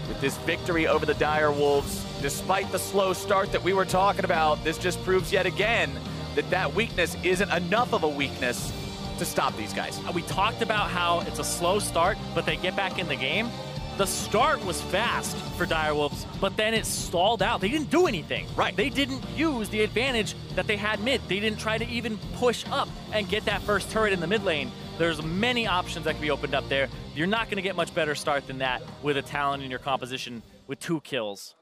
with this victory over the Direwolves. Despite the slow start that we were talking about, this just proves yet again that that weakness isn't enough of a weakness to stop these guys. We talked about how it's a slow start, but they get back in the game. The start was fast for Direwolves, but then it stalled out. They didn't do anything. Right. They didn't use the advantage that they had mid. They didn't try to even push up and get that first turret in the mid lane. There's many options that can be opened up there. You're not going to get much better start than that with a Talon in your composition with 2 kills.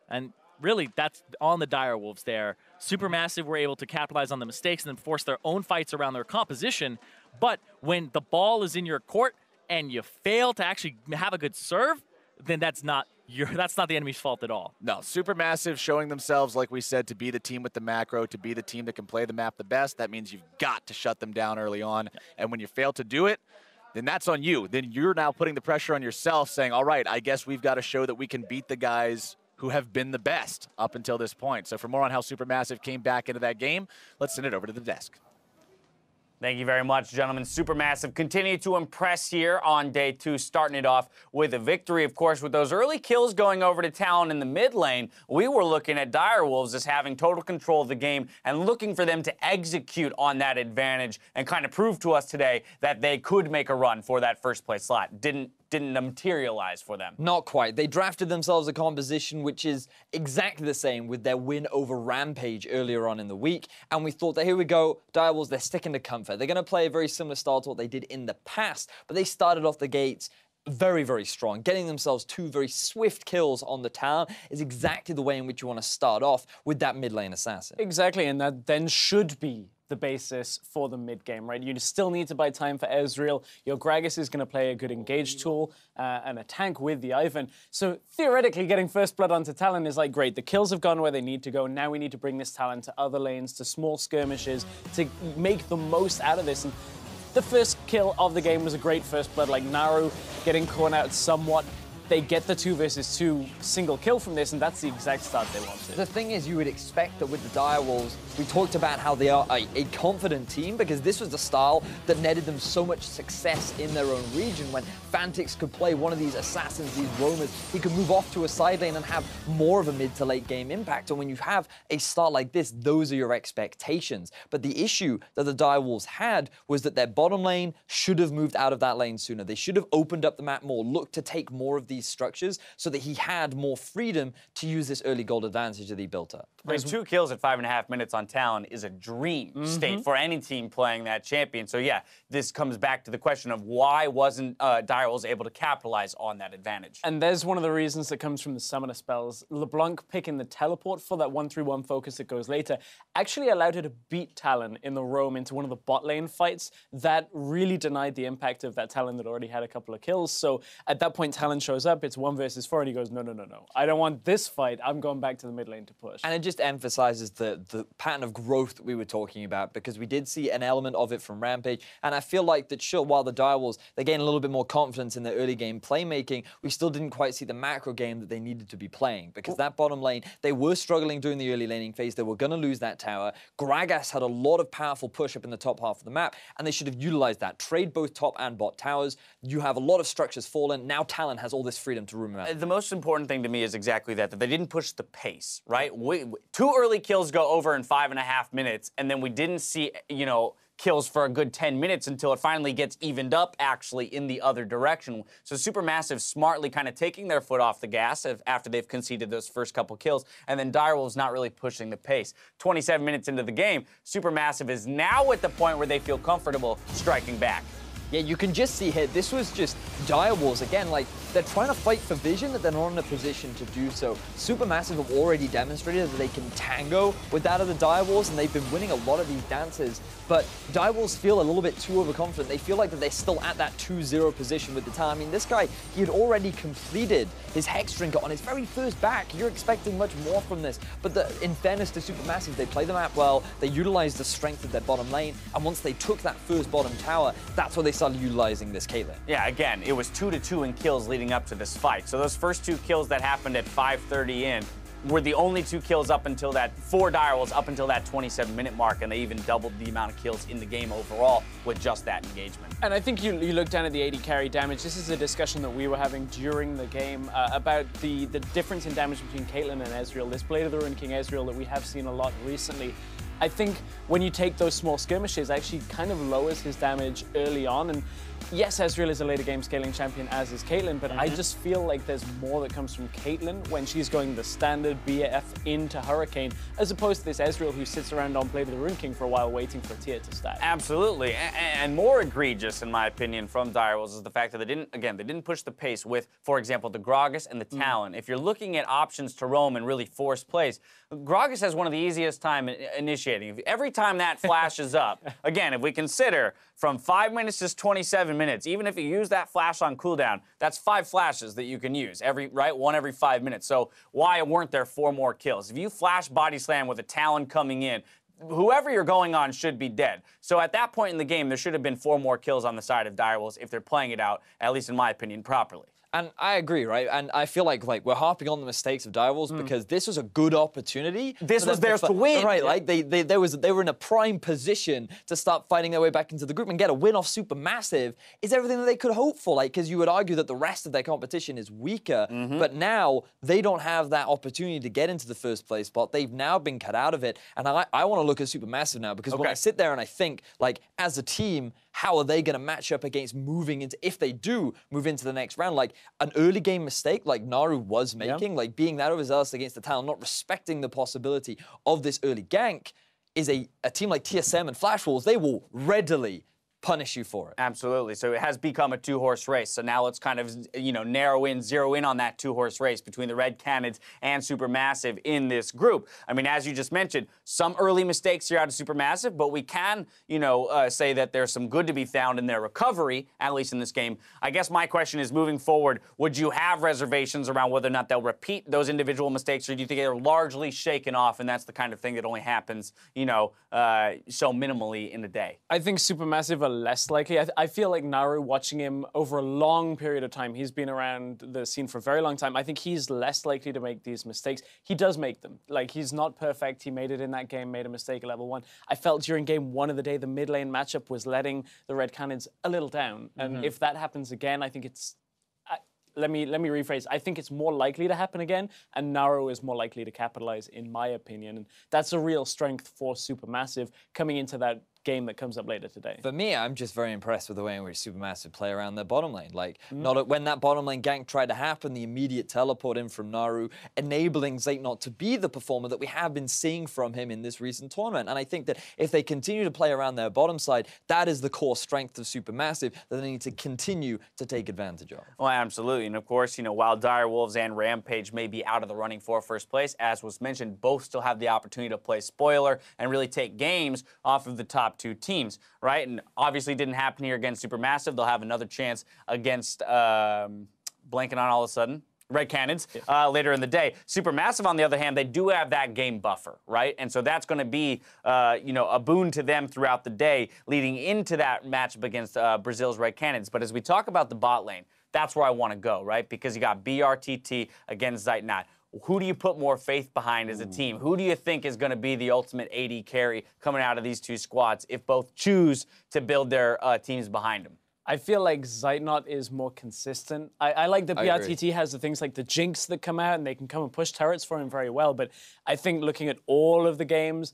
And really, that's on the Direwolves there. SuperMassive were able to capitalize on the mistakes and then force their own fights around their composition. But when the ball is in your court and you fail to actually have a good serve, then that's not the enemy's fault at all. No, SuperMassive showing themselves, like we said, to be the team with the macro, to be the team that can play the map the best. That means you've got to shut them down early on. And when you fail to do it, then that's on you. Then you're now putting the pressure on yourself, saying, all right, I guess we've got to show that we can beat the guys who have been the best up until this point. So for more on how SuperMassive came back into that game, let's send it over to the desk. Thank you very much, gentlemen. SuperMassive continue to impress here on day 2, starting it off with a victory. Of course, with those early kills going over to Talon in the mid lane, we were looking at Direwolves as having total control of the game and looking for them to execute on that advantage and kind of prove to us today that they could make a run for that first place slot. Didn't materialize for them. Not quite. They drafted themselves a composition which is exactly the same with their win over Rampage earlier on in the week, and we thought that here we go, Direwolves, they're sticking to comfort. They're going to play a very similar style to what they did in the past, but they started off the gates very, very strong. Getting themselves 2 very swift kills on the Talon is exactly the way in which you want to start off with that mid lane assassin. Exactly, and that then should be the basis for the mid game, right? You still need to buy time for Ezreal. Your Gragas is going to play a good engage tool and a tank with the Ivan. So theoretically, getting first blood onto Talon is like, great, the kills have gone where they need to go. Now we need to bring this Talon to other lanes, to small skirmishes, to make the most out of this. And the first kill of the game was a great first blood, like Naru getting caught out somewhat. They get the 2 versus 2 single kill from this, and that's the exact start they wanted. The thing is, you would expect that with the Direwolves, we talked about how they are a confident team because this was the style that netted them so much success in their own region when Fantix could play one of these assassins, these roamers. He could move off to a side lane and have more of a mid to late game impact. And when you have a start like this, those are your expectations. But the issue that the Direwolves had was that their bottom lane should have moved out of that lane sooner. They should have opened up the map more, looked to take more of these structures so that he had more freedom to use this early gold advantage that he built up. There's 2 kills at 5.5 minutes on Talon is a dream state for any team playing that champion. So yeah, this comes back to the question of why wasn't Direwolves able to capitalize on that advantage? And there's one of the reasons that comes from the summoner spells. LeBlanc picking the teleport for that 1-3-1 focus that goes later actually allowed her to beat Talon in the roam into one of the bot lane fights. That really denied the impact of that Talon that already had a couple of kills. So at that point, Talon shows up. up, it's 1 versus 4, and he goes, no, no, no, no. I don't want this fight. I'm going back to the mid lane to push. And it just emphasizes the pattern of growth that we were talking about, because we did see an element of it from Rampage, and I feel like that, sure, while the Direwolves, they gained a little bit more confidence in their early game playmaking, we still didn't quite see the macro game that they needed to be playing, because that bottom lane, they were struggling during the early laning phase. They were going to lose that tower. Gragas had a lot of powerful push up in the top half of the map, and they should have utilized that. Trade both top and bot towers. You have a lot of structures fallen. Now Talon has all this freedom to roam around. The most important thing to me is exactly that they didn't push the pace, right? 2 early kills go over in 5.5 minutes, and then we didn't see, you know, kills for a good 10 minutes until it finally gets evened up, actually, in the other direction. So SuperMassive smartly kind of taking their foot off the gas after they've conceded those first couple kills, and then Direwolves not really pushing the pace. 27 minutes into the game, SuperMassive is now at the point where they feel comfortable striking back. Yeah, you can just see here, this was just Direwolves again, like, they're trying to fight for vision, that they're not in a position to do so. SuperMassive have already demonstrated that they can tango with that of the Direwolves, and they've been winning a lot of these dances, but Direwolves feel a little bit too overconfident. They feel like that they're still at that 2-0 position with the time. I mean, this guy, he had already completed his Hex Drinker on his very first back. You're expecting much more from this, but in fairness to SuperMassive, they play the map well, they utilized the strength of their bottom lane, and once they took that first bottom tower, that's where they started utilizing this Caitlyn. Yeah, again, it was 2-2 in kills leading up to this fight. So those first 2 kills that happened at 5:30 in were the only 2 kills up until that, 4 Direwolves up until that 27-minute mark, and they even doubled the amount of kills in the game overall with just that engagement. And I think you look down at the AD carry damage. This is a discussion that we were having during the game about the difference in damage between Caitlyn and Ezreal. This Blade of the Ruined King Ezreal that we have seen a lot recently. I think when you take those small skirmishes, actually kind of lowers his damage early on. And yes, Ezreal is a later game scaling champion, as is Caitlyn, but I just feel like there's more that comes from Caitlyn when she's going the standard BF into Hurricane, as opposed to this Ezreal who sits around on Blade of the Ruined King for a while waiting for a tier to stack. Absolutely, and more egregious, in my opinion, from Direwolves is the fact that they didn't push the pace with, for example, the Gragas and the Talon. If you're looking at options to roam and really force plays, Gragas has one of the easiest time initiating. Every time that flashes up, again, if we consider from 5 minutes to 27 minutes, even if you use that flash on cooldown, that's 5 flashes that you can use, one every 5 minutes. So why weren't there 4 more kills? If you flash body slam with a Talon coming in, whoever you're going on should be dead. So at that point in the game, there should have been 4 more kills on the side of Direwolves if they're playing it out, at least in my opinion, properly. And I agree, right? And I feel like we're harping on the mistakes of Direwolves because this was a good opportunity. This was theirs to win. Right, like they were in a prime position to start fighting their way back into the group and get a win off SuperMassive is everything that they could hope for. Like, because you would argue that the rest of their competition is weaker, but now they don't have that opportunity to get into the first place spot. They've now been cut out of it. And I want to look at SuperMassive now because when I sit there and I think, like, as a team, how are they going to match up against moving into, if they do move into the next round, like an early game mistake like Naru was making, like being that overzealous against the Talon, not respecting the possibility of this early gank, is a team like TSM and Flash Wolves, they will readily punish you for it. Absolutely. So it has become a 2-horse race. So now let's kind of, zero in on that 2-horse race between the Red Cannons and SuperMassive in this group. I mean, as you just mentioned, some early mistakes here out of SuperMassive, but we can, say that there's some good to be found in their recovery, at least in this game. I guess my question is, moving forward, would you have reservations around whether or not they'll repeat those individual mistakes, or do you think they're largely shaken off and that's the kind of thing that only happens, so minimally in a day? I think SuperMassive are less likely. I feel like Naru, watching him over a long period of time, he's been around the scene for a very long time. I think he's less likely to make these mistakes. He does make them. Like, he's not perfect. He made it in that game, made a mistake at level 1. I felt during game 1 of the day, the mid lane matchup was letting the Red Cannons a little down. And if that happens again, I think it's... Let me rephrase. I think it's more likely to happen again, and Naru is more likely to capitalize, in my opinion. And that's a real strength for SuperMassive coming into that game that comes up later today. For me, I'm just very impressed with the way in which SuperMassive play around their bottom lane. Like, when that bottom lane gank tried to happen, the immediate teleport in from Naru, enabling Zeitnot to be the performer that we have been seeing from him in this recent tournament. And I think that if they continue to play around their bottom side, that is the core strength of SuperMassive that they need to continue to take advantage of. Well, absolutely. And of course, while Direwolves and Rampage may be out of the running for first place, as was mentioned, both still have the opportunity to play spoiler and really take games off of the top 2 teams, right? And obviously didn't happen here against SuperMassive. They'll have another chance against blanking on all of a sudden. Red Cannons later in the day. Supermassive, on the other hand, they do have that game buffer, right? And so that's going to be, a boon to them throughout the day leading into that matchup against Brazil's Red Cannons. But as we talk about the bot lane, that's where I want to go, right? Because you got BRTT against Zirene. Who do you put more faith behind as a team? Who do you think is going to be the ultimate AD carry coming out of these two squads if both choose to build their teams behind them? I feel like Zirene is more consistent. I like that BRTT has the things like the Jinx that come out and they can come and push turrets for him very well. But I think looking at all of the games,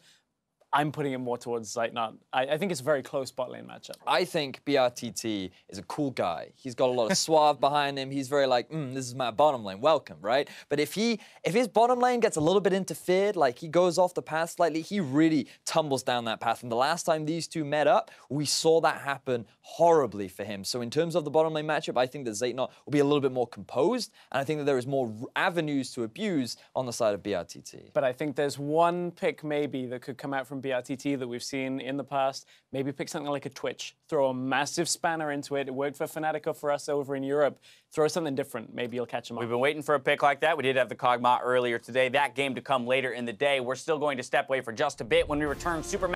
I'm putting it more towards Zirene. I think it's a very close bot lane matchup. I think BRTT is a cool guy. He's got a lot of suave behind him. He's very like, this is my bottom lane, welcome, right? But if his bottom lane gets a little bit interfered, like he goes off the path slightly, he really tumbles down that path. And the last time these two met up, we saw that happen horribly for him. So in terms of the bottom lane matchup, I think that Zirene will be a little bit more composed, and I think that there is more avenues to abuse on the side of BRTT. But I think there's one pick maybe that could come out from BRTT that we've seen in the past. Maybe pick something like a Twitch. Throw a massive spanner into it. It worked for Fnatica for us over in Europe. Throw something different. Maybe you'll catch them up. We've been waiting for a pick like that. We did have the Kog'Maw earlier today. That game to come later in the day. We're still going to step away for just a bit. When we return, Super